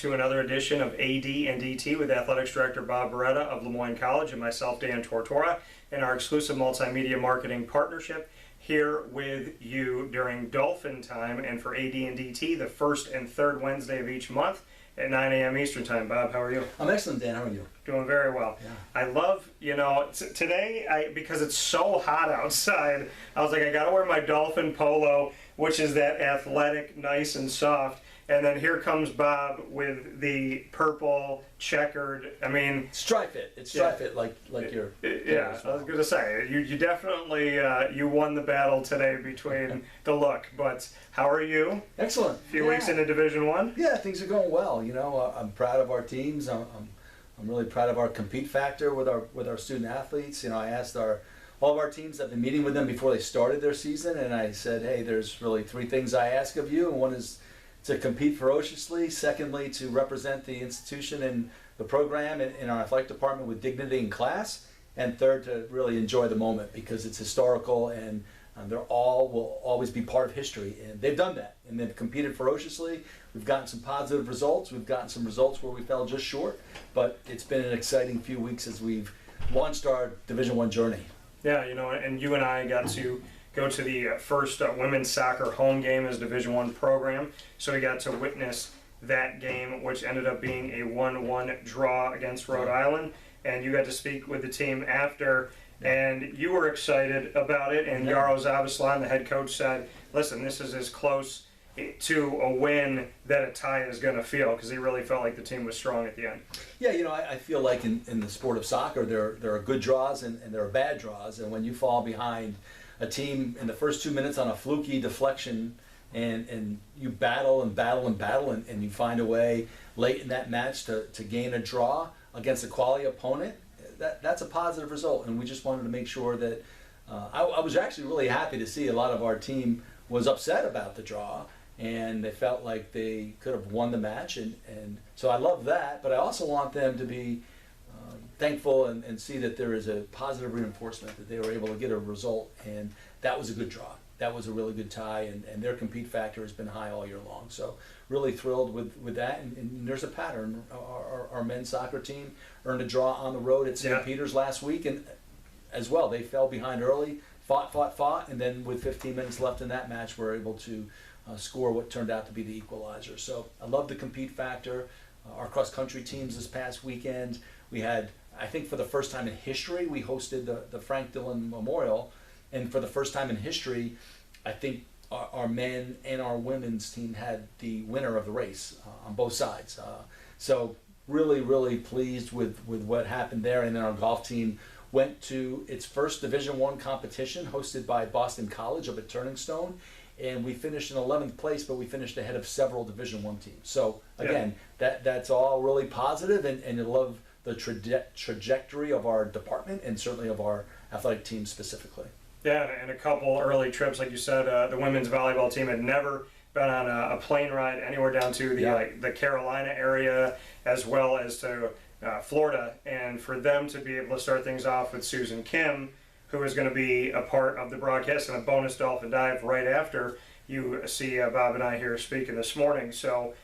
to another edition of AD and DT with Athletics Director Bob Beretta of LeMoyne College and myself, Dan Tortora, in our exclusive multimedia marketing partnership here with you during Dolphin Time and for AD and DT, the first and third Wednesday of each month at 9 a.m. Eastern Time. Bob, how are you? I'm excellent, Dan. How are you? Doing very well. Yeah. I love, today, because it's so hot outside, I was like, I got to wear my Dolphin polo, which is that athletic, nice and soft. And then here comes Bob with the purple checkered. I mean, stripe it. It's stripe it like your. Yeah, I was going to say you definitely you won the battle today between the look. But how are you? Excellent. A few weeks into Division I. Yeah, things are going well. You know, I'm proud of our teams. I'm really proud of our compete factor with our student athletes. You know, I asked all of our teams. I've been meeting with them before they started their season, and I said, hey, there's really three things I ask of you, and one is to compete ferociously, secondly, to represent the institution and the program in our athletic department with dignity and class, and third, to really enjoy the moment because it's historical and will always be part of history. And they've done that, and they've competed ferociously. We've gotten some positive results. We've gotten some results where we fell just short, but it's been an exciting few weeks as we've launched our Division I journey. Yeah, and you and I got to go to the first women's soccer home game as Division I program. So we got to witness that game, which ended up being a 1-1 draw against Rhode Island. And you got to speak with the team after, and you were excited about it. And Yaro Zavaslan, the head coach, said, listen, this is as close to a win that a tie is going to feel, because he really felt like the team was strong at the end. Yeah, I feel like in the sport of soccer, there are good draws and there are bad draws. And when you fall behind a team in the first 2 minutes on a fluky deflection and you battle and you find a way late in that match to gain a draw against a quality opponent, that's a positive result. And we just wanted to make sure that I was actually really happy to see a lot of our team was upset about the draw and they felt like they could have won the match, and so I love that, but I also want them to be thankful and see that there is a positive reinforcement that they were able to get a result, and that was a good draw. That was a really good tie, and their compete factor has been high all year long. So really thrilled with that, and there's a pattern. Our men's soccer team earned a draw on the road at St. Peter's last week, and as well, they fell behind early, fought, and then with 15 minutes left in that match, were able to score what turned out to be the equalizer. So I love the compete factor. Our cross-country teams this past weekend, we had, I think for the first time in history, we hosted the Frank Dillon Memorial, and for the first time in history, I think our men and our women's team had the winner of the race on both sides. So really, really pleased with what happened there, and then our golf team went to its first Division I competition hosted by Boston College up at Turning Stone, and we finished in 11th place, but we finished ahead of several Division I teams. So again, that's all really positive, and you love the trajectory of our department and certainly of our athletic team specifically. Yeah, and a couple early trips, like you said, the women's volleyball team had never been on a plane ride anywhere down to the Carolina area, as well as to Florida, and for them to be able to start things off with Susan Kim, who is going to be a part of the broadcast and a bonus Dolphin Dive right after you see Bob and I here speaking this morning. So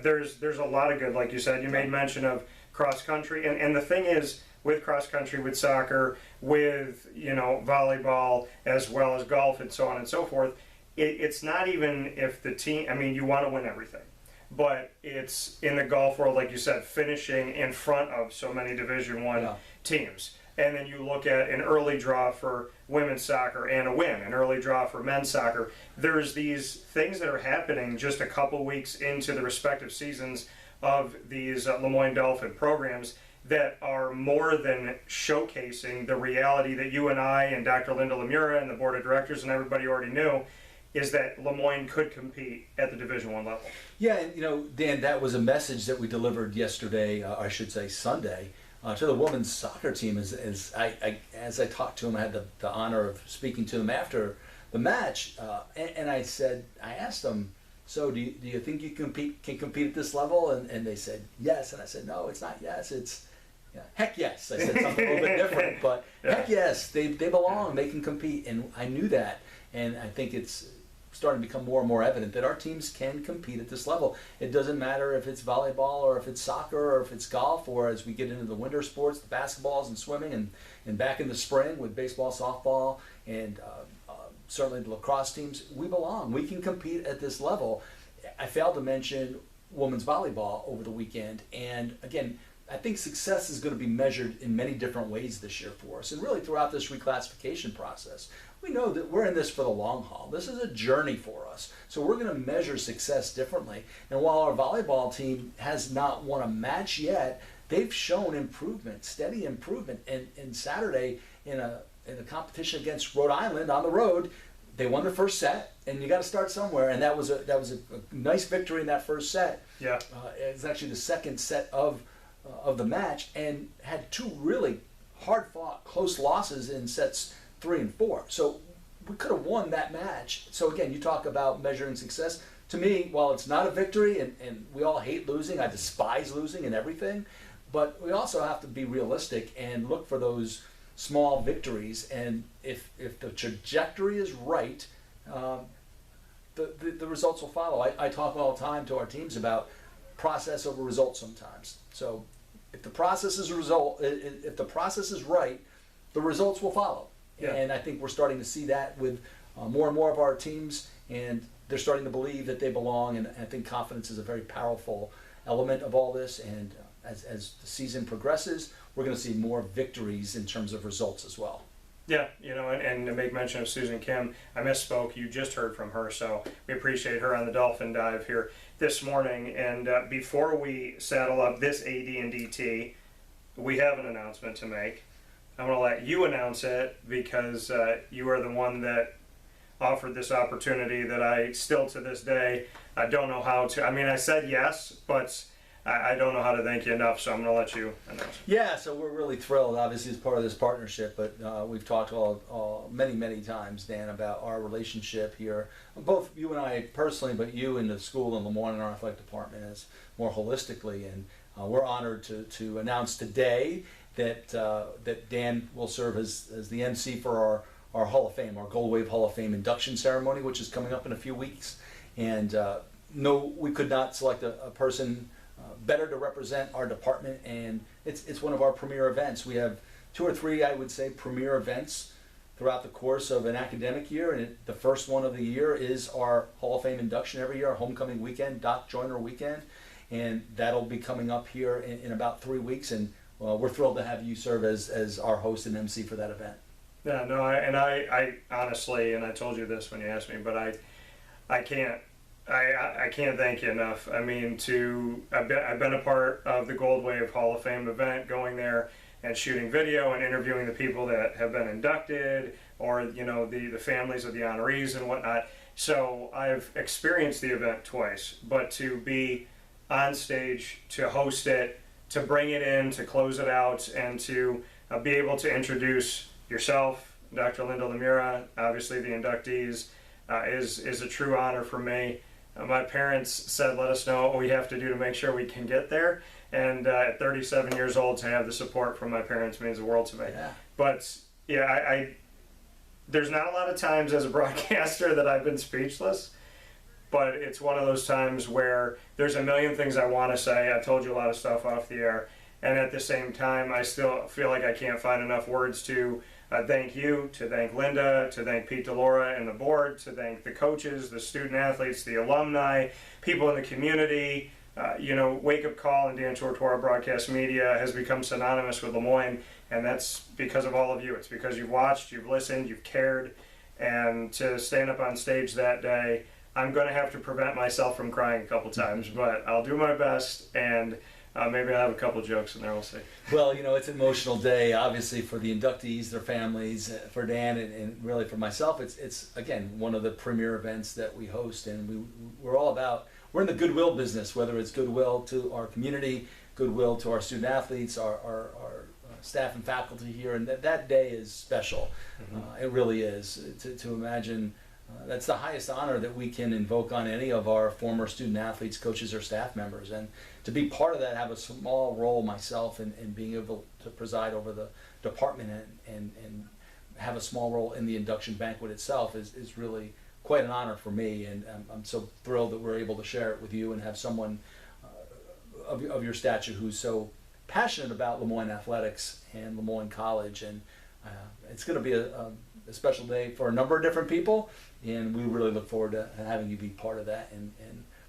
there's a lot of good, like you said. You made mention of cross country, and the thing is, with cross country, with soccer, with volleyball, as well as golf, and so on and so forth, it's not even if the team. I mean, you want to win everything, but it's in the golf world, like you said, finishing in front of so many Division I teams. And then you look at an early draw for women's soccer and a win, an early draw for men's soccer. There's these things that are happening just a couple weeks into the respective seasons of these LeMoyne Dolphin programs that are more than showcasing the reality that you and I and Dr. Linda Lemura and the board of directors and everybody already knew, is that LeMoyne could compete at the Division I level. Yeah, and Dan, that was a message that we delivered yesterday, I should say Sunday, to the women's soccer team. As I talked to them, I had the honor of speaking to them after the match, and I asked them, so do you think you can compete at this level? And they said yes, and I said no, it's not yes, it's heck yes. I said something a little bit different, but heck yes, they belong, they can compete, and I knew that, and I think it's starting to become more and more evident that our teams can compete at this level. It doesn't matter if it's volleyball or if it's soccer or if it's golf, or as we get into the winter sports, the basketballs and swimming, and back in the spring with baseball, softball, and certainly the lacrosse teams. We belong. We can compete at this level. I failed to mention women's volleyball over the weekend, and again, I think success is going to be measured in many different ways this year for us, and really throughout this reclassification process. We know that we're in this for the long haul. This is a journey for us, so we're going to measure success differently. And while our volleyball team has not won a match yet, they've shown improvement, steady improvement. And Saturday in a competition against Rhode Island on the road, they won the first set, and you got to start somewhere. And that was a nice victory in that first set. Yeah, it's actually the second set of the match, and had two really hard-fought, close losses in sets 3 and 4. So we could have won that match. So again, you talk about measuring success. To me, while it's not a victory, and we all hate losing, I despise losing and everything, but we also have to be realistic and look for those small victories. And if the trajectory is right, the results will follow. I talk all the time to our teams about process over results sometimes. So if the process is right, the results will follow. Yeah. And I think we're starting to see that with more and more of our teams, and they're starting to believe that they belong. And I think confidence is a very powerful element of all this. And as the season progresses, we're going to see more victories in terms of results as well. Yeah, and to make mention of Susan Kim, I misspoke. You just heard from her, so we appreciate her on the Dolphin Dive here this morning. And before we saddle up this AD&DT, we have an announcement to make. I'm going to let you announce it because you are the one that offered this opportunity that I still to this day I don't know how to. I mean, I said yes, but I don't know how to thank you enough, so I'm going to let you announce it. Yeah, so we're really thrilled, obviously, as part of this partnership, but we've talked many times, Dan, about our relationship here, both you and I personally, but you and the school and LeMoyne and our athletic department as more holistically, and we're honored to announce today that Dan will serve as the MC for our Hall of Fame, our Gold Wave Hall-of-Fame Induction Ceremony, which is coming up in a few weeks. And no, we could not select a person better to represent our department, and it's one of our premier events. We have 2 or 3, I would say, premier events throughout the course of an academic year, and the first one of the year is our Hall of Fame induction every year, our homecoming weekend, Doc Joyner weekend, and that'll be coming up here in about 3 weeks, and we're thrilled to have you serve as our host and MC for that event. Yeah, no, I honestly, and I told you this when you asked me, but I can't thank you enough. I mean, I've been a part of the Gold Wave Hall of Fame event, going there and shooting video and interviewing the people that have been inducted, or the families of the honorees and whatnot. So I've experienced the event twice, but to be on stage, to host it, to bring it in, to close it out, and to be able to introduce yourself, Dr. Linda Lemura, obviously the inductees, is a true honor for me. My parents said, let us know what we have to do to make sure we can get there. And at 37 years old, to have the support from my parents means the world to me. Yeah. But yeah, there's not a lot of times as a broadcaster that I've been speechless, but it's one of those times where there's a million things I want to say. I told you a lot of stuff off the air. And at the same time, I still feel like I can't find enough words to thank you, to thank Linda, to thank Pete DeLaura and the board, to thank the coaches, the student athletes, the alumni, people in the community. WakeUpCall and Dan Tortora Broadcast Media has become synonymous with LeMoyne, and that's because of all of you. It's because you've watched, you've listened, you've cared, and to stand up on stage that day, I'm going to have to prevent myself from crying a couple times, but I'll do my best, and maybe I'll have a couple jokes in there, we'll see. Well, it's an emotional day, obviously, for the inductees, their families, for Dan, and really for myself. It's again, one of the premier events that we host, and we're all about, we're in the goodwill business, whether it's goodwill to our community, goodwill to our student athletes, our staff and faculty here, and that day is special. Mm-hmm. It really is. To imagine, that's the highest honor that we can invoke on any of our former student athletes, coaches, or staff members. And to be part of that, have a small role myself in being able to preside over the department and have a small role in the induction banquet itself is really quite an honor for me, and I'm so thrilled that we're able to share it with you and have someone of your stature who's so passionate about LeMoyne athletics and LeMoyne College. And it's going to be a special day for a number of different people, and we really look forward to having you be part of that and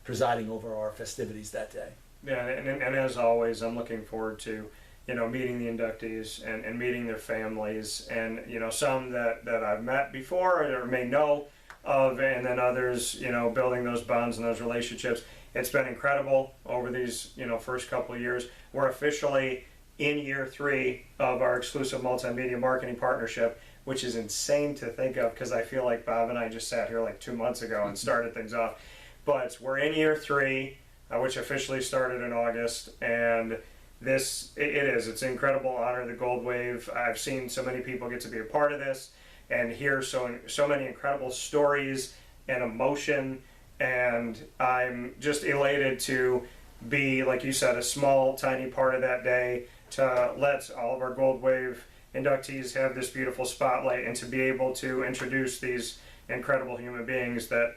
presiding over our festivities that day. Yeah, and as always, I'm looking forward to, meeting the inductees and meeting their families, and, some that I've met before or may know of, and then others, building those bonds and those relationships. It's been incredible over these, first couple of years. We're officially in year 3 of our exclusive multimedia marketing partnership, which is insane to think of, because I feel like Bob and I just sat here like 2 months ago and started things off. But we're in year 3, which officially started in August, and it's an incredible honor, the Gold Wave. I've seen so many people get to be a part of this and hear so many incredible stories and emotion, and I'm just elated to be, like you said, a small, tiny part of that day, to let all of our Gold Wave inductees have this beautiful spotlight and to be able to introduce these incredible human beings that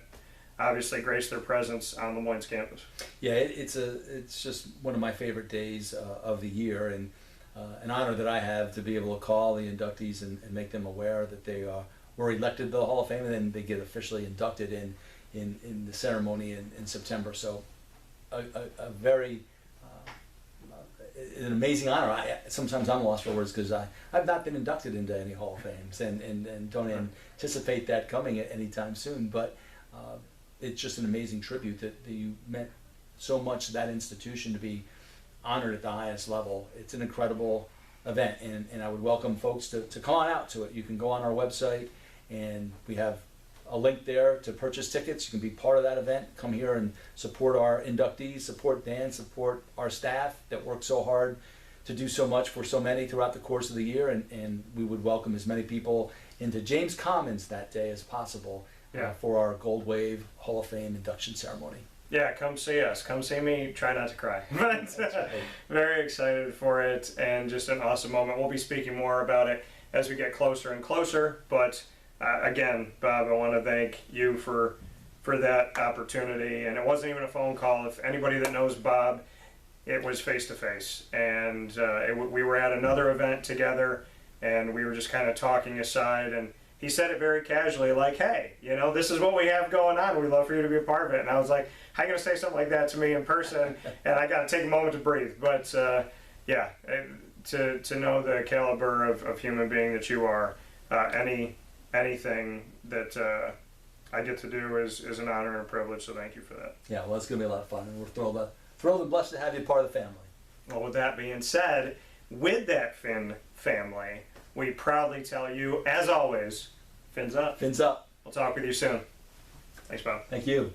obviously grace their presence on LeMoyne's campus. Yeah, it's just one of my favorite days of the year, and an honor that I have to be able to call the inductees and make them aware that they were elected to the Hall of Fame, and then they get officially inducted in the ceremony in September. So a very an amazing honor. Sometimes I'm lost for words, because I've not been inducted into any Hall of Fames, and don't anticipate that coming at any time soon. But it's just an amazing tribute that you meant so much to that institution to be honored at the highest level. It's an incredible event, and I would welcome folks to come on out to it. You can go on our website, and we have a link there to purchase tickets. You can be part of that event. Come here and support our inductees, support Dan, support our staff that work so hard to do so much for so many throughout the course of the year, and we would welcome as many people into James Commons that day as possible. For our Gold Wave Hall of Fame Induction Ceremony. Yeah, come see us. Come see me. Try not to cry. But right. Very excited for it, and just an awesome moment. We'll be speaking more about it as we get closer and closer. But again, Bob, I want to thank you for that opportunity. And it wasn't even a phone call. If anybody that knows Bob, it was face-to-face. And we were at another event together, and we were just kind of talking aside, and he said it very casually, like, hey, this is what we have going on. We'd love for you to be a part of it. And I was like, how are you going to say something like that to me in person? And I got to take a moment to breathe. But, to know the caliber of human being that you are, anything that I get to do is an honor and a privilege, so thank you for that. Yeah, well, it's going to be a lot of fun, and we're thrilled and blessed to have you part of the family. Well, with that being said, with that Finn family, we proudly tell you, as always, fins up. Fins up. We'll talk with you soon. Thanks, Bob. Thank you.